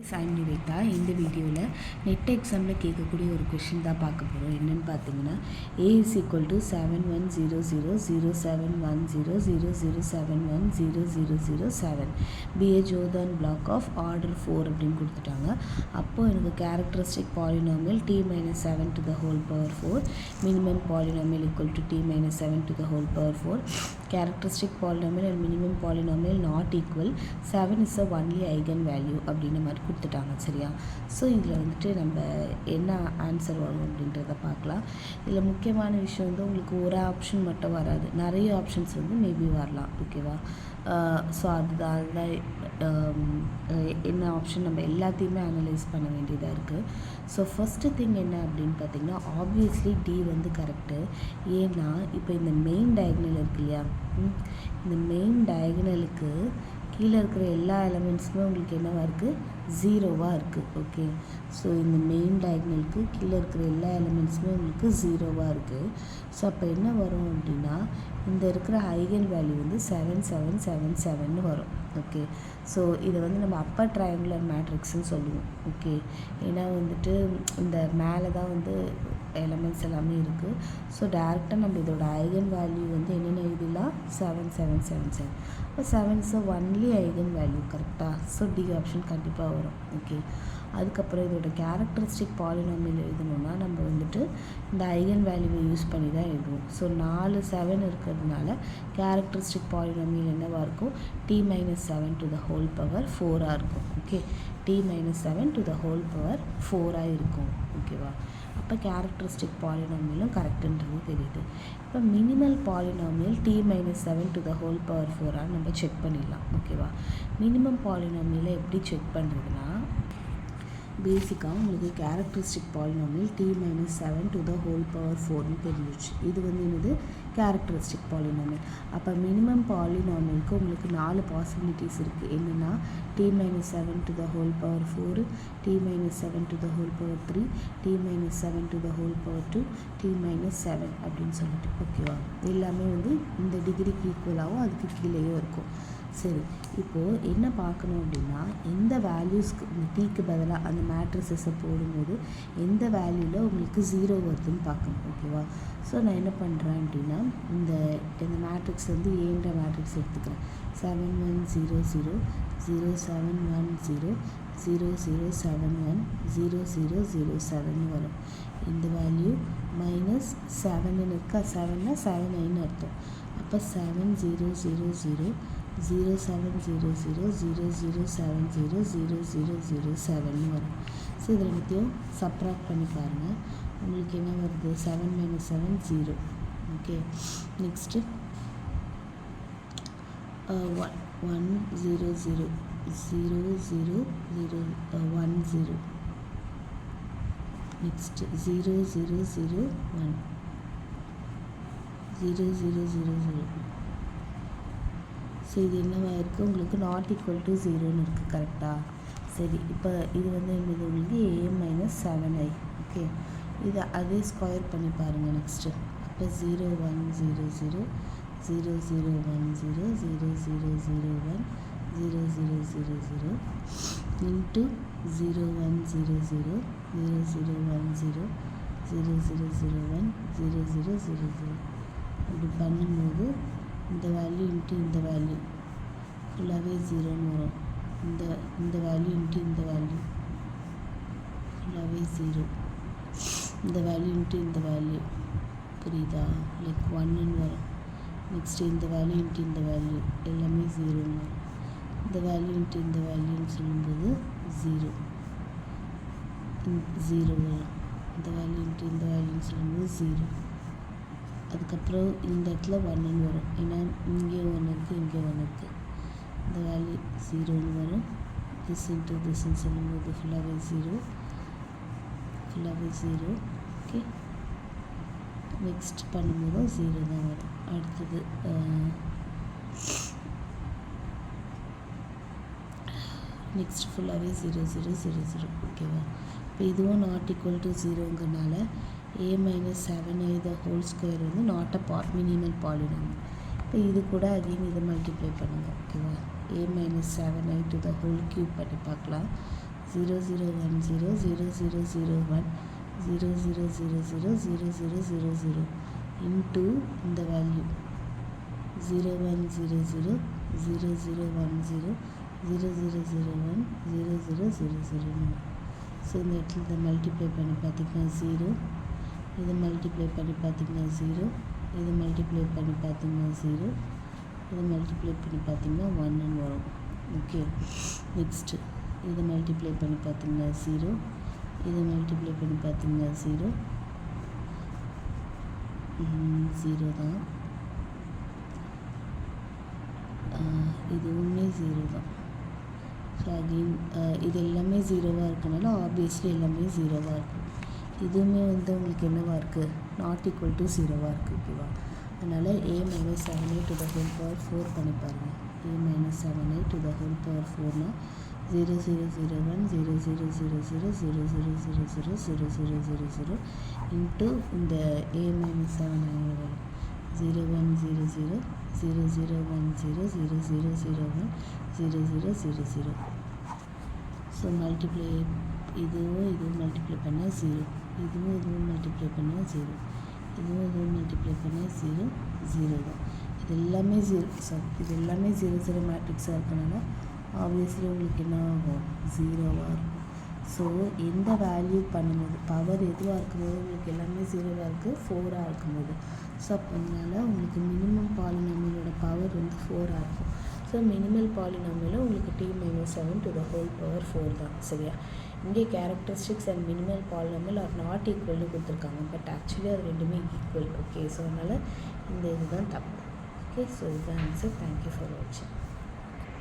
Sign Nivetha. இந்த வீடியோவில் net எக்ஸாமில் கேட்கக்கூடிய ஒரு கொஷின் தான் பார்க்க போகிறோம். என்னென்னு பார்த்தீங்கன்னா, A is equal to 71000710071007 be a Jordan block of order 4 அப்படின்னு கொடுத்துட்டாங்க. அப்போது எனக்கு characteristic polynomial t minus 7 to the whole power 4, minimum polynomial equal to t minus 7 to the whole power 4, characteristic polynomial and minimum polynomial not equal, 7 is a only eigenvalue அப்படின்ற மாதிரி கொடுத்துட்டாங்க. சரியா? So இதில் வந்துட்டு நம்ம என்ன ஆன்சர் வரும் அப்படின்றத பார்க்கலாம். இதில் முக்கியமான விஷயம் வந்து உங்களுக்கு ஒரு ஆப்ஷன் மட்டும் வராது, நிறைய ஆப்ஷன்ஸ் வந்து மேபி வரலாம். ஓகேவா? ஸோ அதுதான் என்ன ஆப்ஷன் நம்ம எல்லாத்தையுமே அனலைஸ் பண்ண வேண்டியதாக இருக்குது. ஸோ ஃபஸ்ட்டு திங் என்ன அப்படின்னு பார்த்திங்கன்னா, ஆப்வியஸ்லி டி வந்து கரெக்டு. ஏன்னா இப்போ இந்த மெயின் டயகனல் இருக்கு இல்லையா, இந்த மெயின் டயகனலுக்கு கீழே இருக்கிற எல்லா எலமெண்ட்ஸுமே உங்களுக்கு என்னவாக இருக்குது, ஜீரோவாக இருக்குது. ஓகே, ஸோ இந்த மெயின் டயகனலுக்கு கீழே இருக்கிற எல்லா எலமெண்ட்ஸுமே உங்களுக்கு ஜீரோவாக இருக்குது. ஸோ அப்போ என்ன வரும் அப்படின்னா, இந்த இருக்கிற ஐகன் வேல்யூ வந்து 7777 வரும். ஓகே, ஸோ இதை வந்து நம்ம அப்பர் ட்ரையாங்குலர் மேட்ரிக்ஸ்ன்னு சொல்லுவோம். ஓகே, ஏன்னா வந்துட்டு இந்த மேலே தான் வந்து எலமெண்ட்ஸ் எல்லாமே இருக்குது. ஸோ டேரெக்டாக நம்ம இதோட ஐகன் வேல்யூ வந்து என்னென்ன எழுதிடலாம், 7777. இப்போ 7 இஸ் ஒன்லி ஐகன் வேல்யூ. கரெக்டாக? ஸோ டி ஆப்ஷன் கண்டிப்பாக வரும். ஓகே, அதுக்கப்புறம் இதோட கேரக்டரிஸ்டிக் பாலினாமியல் எழுதணுன்னா நம்ம வந்துட்டு இந்த ஐகன் வேல்யூவை யூஸ் பண்ணி தான் எழுதுவோம். ஸோ 4 7 இருக்கிறதுனால கேரக்டரிஸ்டிக் பாலினாமியல் என்னவாக இருக்கும், t minus 7 to the whole power 4 இருக்கும். Okay, t minus 7 to the whole power 4 இருக்கும். ஓகேவா? அப்போ கேரக்டரிஸ்டிக் பாலினாமியலும் கரெக்டுன்றது தெரியுது. இப்போ minimal polynomial t minus 7 to the whole power 4 நம்ம செக் பண்ணிடலாம். ஓகேவா? மினிமம் பாலினாமியலை எப்படி செக் பண்ணுறதுனா, பேசிக்காக உங்களுக்கு characteristic polynomial t minus 7 to the whole power 4னு தெரிஞ்சிச்சு. இது வந்து என்னது, கேரக்டரிஸ்டிக் பாலினாமியல். அப்போ மினிமம் பாலினாமியலுக்கு உங்களுக்கு 4 பாசிபிலிட்டிஸ் இருக்குது. என்னென்னா t minus 7 to the whole power 4, t minus 7 to the whole power 3, t minus 7 to the whole power 2, t minus 7 அப்படின்னு சொல்லிட்டு. ஓகேவா? எல்லாமே வந்து இந்த டிகிரிக்கு ஈக்குவலாகவும் அதுக்கு கீழேயும் இருக்கும். சரி, இப்போது என்ன பார்க்கணும் அப்படின்னா, எந்த வேல்யூஸ்க்கு இந்த டீக்கு பதிலாக அந்த மேட்ரிசஸை போடும்போது எந்த வேல்யூவில் உங்களுக்கு ஜீரோ வருதுன்னு பார்க்கணும். ஓகேவா? ஸோ நான் என்ன பண்ணுறேன் அப்படின்னா, இந்த மேட்ரிக்ஸ் வந்து ஏன்ற மேட்ரிக்ஸ் எடுத்துக்கிறேன். 7100 0710 0071 0007 வரும். இந்த வேல்யூ மைனஸ் 7 இருக்கா, 7னா 7 அர்த்தம். அப்போ 7000 0700 0070 0007 வரும். ஸோ இதில் எல்லாத்தையும் சப்ராக்ட் பண்ணி பாருங்கள். உங்களுக்கு என்ன வருது, 7 minus 7 0. Okay, next 100 0010 next 0001 0000. So இது என்னவாக இருக்குது, உங்களுக்கு நாட் ஈக்குவல் டு 0ன்னு இருக்குது. கரெக்டாக? சரி, இப்போ இது வந்து என்னது, உங்களுக்கு a minus 7i. ஓகே, இதை அதே ஸ்கொயர் பண்ணி பாருங்கள். நெக்ஸ்ட்டு அப்போ 0100 0010 0001 0000 இன்ட்டு 0100 0010 0001 0000. இப்படி பண்ணும்போது இந்த வேல்யூ இன்ட்டு இந்த வேல்யூ ஃபுல்லாகவே 0ன்னு வரும். இந்த வேல்யூ இன்ட்டு இந்த வேல்யூ ஃபுல்லாகவே 0. இந்த வேல்யூ இன்ட்டு இந்த வேல்யூ, புரியுதா, லைக் 1ன்னு வரும். நெக்ஸ்ட்டு இந்த வேல்யூ இன்ட்டு இந்த வேல்யூ எல்லாமே 0ன்னு வரும். இந்த வேல்யூ இன்ட்டு இந்த வேல்யூன்னு சொல்லும்போது 0 வரும். இந்த வேல்யூ இன்ட்டு இந்த வேல்யூன்னு சொல்லும்போது 0. அதுக்கப்புறம் இந்த இடத்துல 1ன்னு வரும். ஏன்னா இங்கே 1 இருக்குது, இங்கே 1 இருக்குது. இந்த வேல்யூ 0ன்னு வரும். திஸ் இன்ட்டு திஸ்ன்னு சொல்லும்போது ஃபுல்லாகவே 0. ஓகே, நெக்ஸ்ட் பண்ணும்போது 0 தான் வரும். அடுத்தது நெக்ஸ்ட் ஃபுல்லாகவே 0000. ஓகேவா? இப்போ இதுவும் நாட் ஈக்குவல் டு 0ங்கிறனால a minus 7i the whole square வந்து நாட் அ மினிமல் பாலினாமியல். இப்போ இது கூட அகைன் இதை மல்டிப்ளை பண்ணுங்கள். ஓகேவா? a minus 7i to the whole cube பண்ணி பார்க்கலாம். 0 0 1 0 0 0 0 1 0 0 0 0 0 0 0 0 into இந்த வேல்யூ 0 1 0 0 0 0 1 0 0 0 0 1 0 0 0 0 ஸோ இந்த இடத்துல இதை மல்டிப்ளை பண்ணி பார்த்திங்கன்னா 0, இதை மல்டிப்ளை பண்ணி பார்த்திங்கன்னா 0, இதை மல்டிப்ளை பண்ணி பார்த்திங்கன்னா 0, இதை மல்டிப்ளை பண்ணி பார்த்திங்கன்னா 1 வரும். ஓகே, நெக்ஸ்ட்டு இதை மல்டிப்ளை பண்ணி பார்த்திங்கன்னா 0, இதை மல்டிப்ளை பண்ணி பார்த்திங்கன்னா 0, 0 தான், இதுவுமே 0 தான். ஸோ அகெயின் இது எல்லாமே 0வாக இருக்கனால ஆப்வியஸ்லி எல்லாமே 0வாக இருக்கும். இதுவுமே வந்து உங்களுக்கு என்னவாக இருக்குது, நாட் ஈக்குவல் டு 0வாக இருக்குது. ஓகேவா, அதனால் a - 7a to the whole power 4 பண்ணி பாருங்கள். a - 7a to the whole power 4னா 0 0 0 1 0 0 0 0 0 0 0 0 0 0 0 0 into இந்த a - 7 வரும் 0 1 0 0 0 0 1 0 0 0 0 1 0 0 0 0. ஸோ மல்டிப்ளை இதுவும் மல்டிப்ளை பண்ணால் 0, இதுவும் மல்டிப்ளை பண்ணால் 0, இதுவும் மல்டிப்ளை பண்ணால் 0 0 தான். இது எல்லாமே 0. இது எல்லாமே 0 0 மேட்ரிக்ஸாக இருக்கனால ஆப்வியஸ்லி உங்களுக்கு என்ன ஆகும், 0வாக இருக்கும். ஸோ எந்த வேல்யூ பண்ணும்போது பவர் எதுவாக இருக்கும்போது உங்களுக்கு எல்லாமே 0வாக இருக்குது, 4ஆக இருக்கும்போது. ஸோ அதனால் உங்களுக்கு மினிமம் பாலினாமியலோட பவர் வந்து 4ஆக இருக்கும். ஸோ மினிமல் பாலினாமியில் உங்களுக்கு t - 7 to the whole power 4 தான். சரியா, இங்கே characteristics and minimal polynomial are not ஈக்குவல்னு கொடுத்துருக்காங்க. பட் ஆக்சுவலி அது ரெண்டுமே ஈக்குவல். ஓகே, ஸோ அதனால் இந்த இதுதான் தப்பு. ஓகே, ஸோ இதுதான் ஆன்சர். தேங்க்யூ ஃபார் வாட்சிங்.